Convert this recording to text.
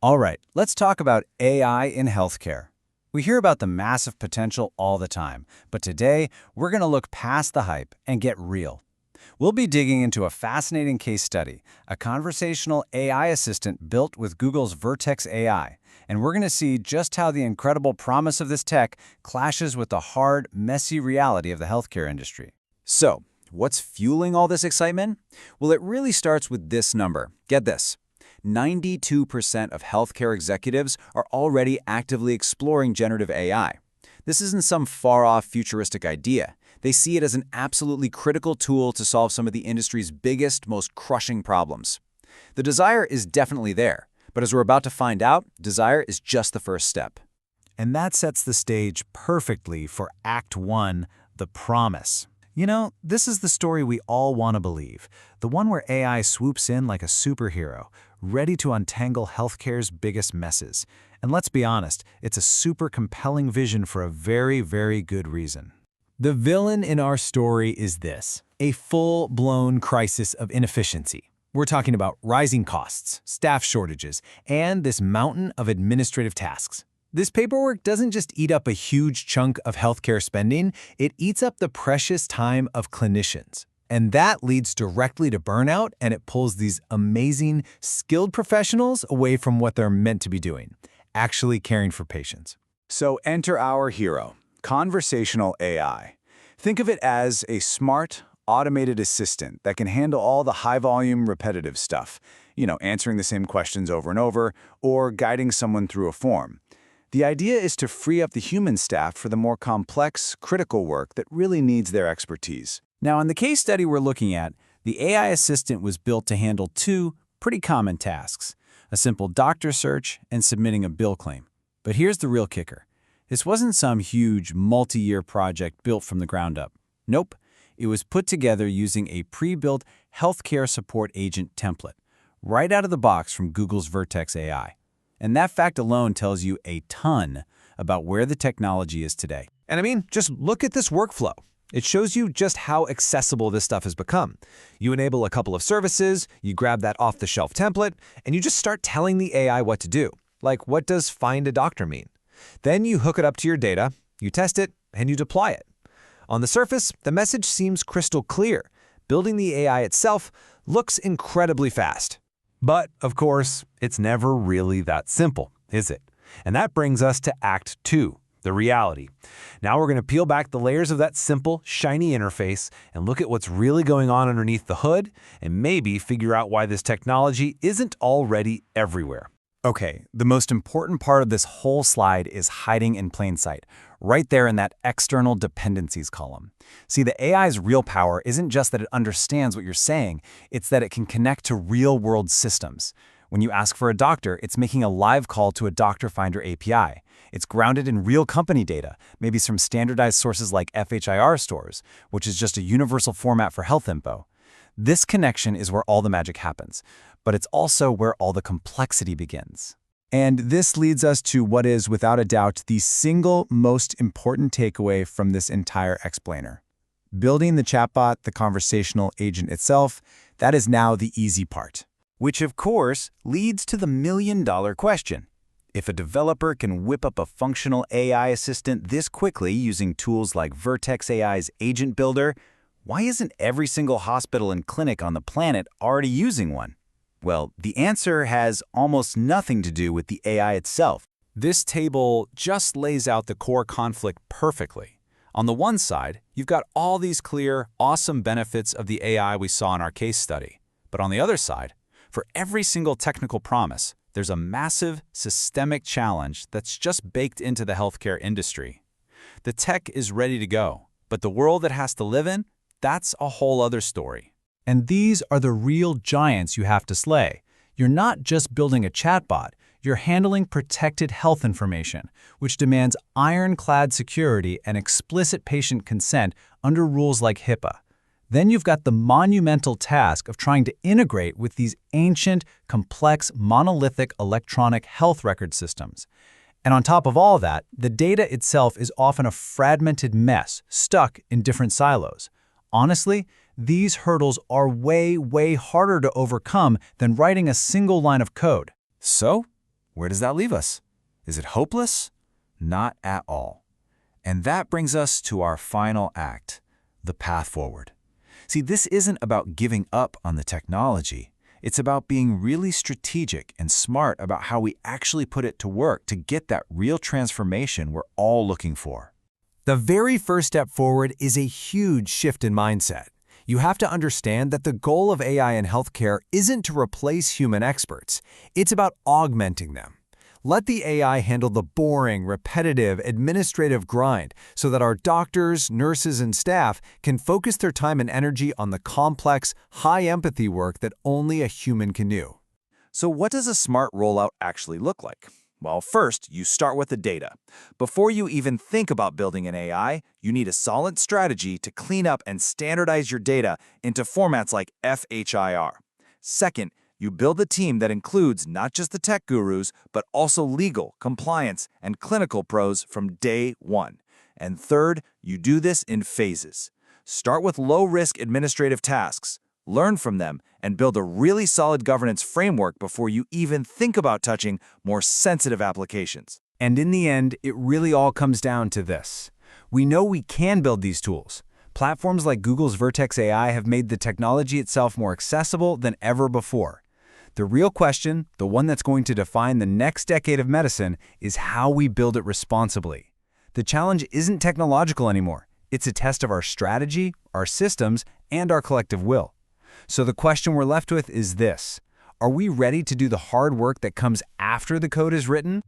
All right, let's talk about AI in healthcare. We hear about the massive potential all the time, but today we're going to look past the hype and get real. We'll be digging into a fascinating case study, a conversational AI assistant built with Google's Vertex AI, and we're going to see just how the incredible promise of this tech clashes with the hard, messy reality of the healthcare industry. So, what's fueling all this excitement? Well, it really starts with this number. Get this. 92% of healthcare executives are already actively exploring generative AI. This isn't some far-off futuristic idea. They see it as an absolutely critical tool to solve some of the industry's biggest, most crushing problems. The desire is definitely there, but as we're about to find out, desire is just the first step. And that sets the stage perfectly for Act 1, the promise. You know, this is the story we all want to believe, the one where AI swoops in like a superhero, ready to untangle healthcare's biggest messes. And let's be honest, it's a super compelling vision for a very, very good reason. The villain in our story is this: a full-blown crisis of inefficiency. We're talking about rising costs, staff shortages, and this mountain of administrative tasks. This paperwork doesn't just eat up a huge chunk of healthcare spending, it eats up the precious time of clinicians. And that leads directly to burnout, and it pulls these amazing, skilled professionals away from what they're meant to be doing, actually caring for patients. So enter our hero, conversational AI. Think of it as a smart, automated assistant that can handle all the high-volume, repetitive stuff, answering the same questions over and over, or guiding someone through a form. The idea is to free up the human staff for the more complex, critical work that really needs their expertise. Now, in the case study we're looking at, the AI assistant was built to handle two pretty common tasks: a simple doctor search and submitting a bill claim. But here's the real kicker. This wasn't some huge, multi-year project built from the ground up. Nope, it was put together using a pre-built healthcare support agent template, right out of the box from Google's Vertex AI. And that fact alone tells you a ton about where the technology is today. And I mean, just look at this workflow. It shows you just how accessible this stuff has become. You enable a couple of services, you grab that off-the-shelf template, and you just start telling the AI what to do. Like, what does find a doctor mean? Then you hook it up to your data, you test it, and you deploy it. On the surface, the message seems crystal clear. Building the AI itself looks incredibly fast. But, of course, it's never really that simple, is it? And that brings us to Act 2, the reality. Now we're going to peel back the layers of that simple, shiny interface and look at what's really going on underneath the hood and maybe figure out why this technology isn't already everywhere. Okay, the most important part of this whole slide is hiding in plain sight, right there in that external dependencies column. See, the AI's real power isn't just that it understands what you're saying, it's that it can connect to real-world systems. When you ask for a doctor, it's making a live call to a Doctor Finder API. It's grounded in real company data, maybe from standardized sources like FHIR stores, which is just a universal format for health info. This connection is where all the magic happens, but it's also where all the complexity begins. And this leads us to what is, without a doubt, the single most important takeaway from this entire explainer. Building the chatbot, the conversational agent itself, that is now the easy part. Which, of course, leads to the million-dollar question. If a developer can whip up a functional AI assistant this quickly using tools like Vertex AI's Agent Builder, why isn't every single hospital and clinic on the planet already using one? Well, the answer has almost nothing to do with the AI itself. This table just lays out the core conflict perfectly. On the one side, you've got all these clear, awesome benefits of the AI we saw in our case study. But on the other side, for every single technical promise, there's a massive, systemic challenge that's just baked into the healthcare industry. The tech is ready to go, but the world that has to live in, that's a whole other story. And these are the real giants you have to slay. You're not just building a chatbot, you're handling protected health information, which demands ironclad security and explicit patient consent under rules like HIPAA. Then you've got the monumental task of trying to integrate with these ancient, complex, monolithic electronic health record systems. And on top of all that, the data itself is often a fragmented mess, stuck in different silos. Honestly, these hurdles are way, way harder to overcome than writing a single line of code. So, Where does that leave us? Is it hopeless? Not at all. And that brings us to our final act, the path forward. See, this isn't about giving up on the technology. It's about being really strategic and smart about how we actually put it to work to get that real transformation we're all looking for. The very first step forward is a huge shift in mindset. You have to understand that the goal of AI in healthcare isn't to replace human experts. It's about augmenting them. Let the AI handle the boring, repetitive, administrative grind so that our doctors, nurses, and staff can focus their time and energy on the complex, high-empathy work that only a human can do. So what does a smart rollout actually look like? Well, first, you start with the data. Before you even think about building an AI, you need a solid strategy to clean up and standardize your data into formats like FHIR. Second, you build a team that includes not just the tech gurus, but also legal, compliance, and clinical pros from day one. And third, you do this in phases. Start with low-risk administrative tasks, learn from them, and build a really solid governance framework before you even think about touching more sensitive applications. And in the end, it really all comes down to this. We know we can build these tools. Platforms like Google's Vertex AI have made the technology itself more accessible than ever before. The real question, the one that's going to define the next decade of medicine, is how we build it responsibly. The challenge isn't technological anymore. It's a test of our strategy, our systems, and our collective will. So the question we're left with is this: are we ready to do the hard work that comes after the code is written?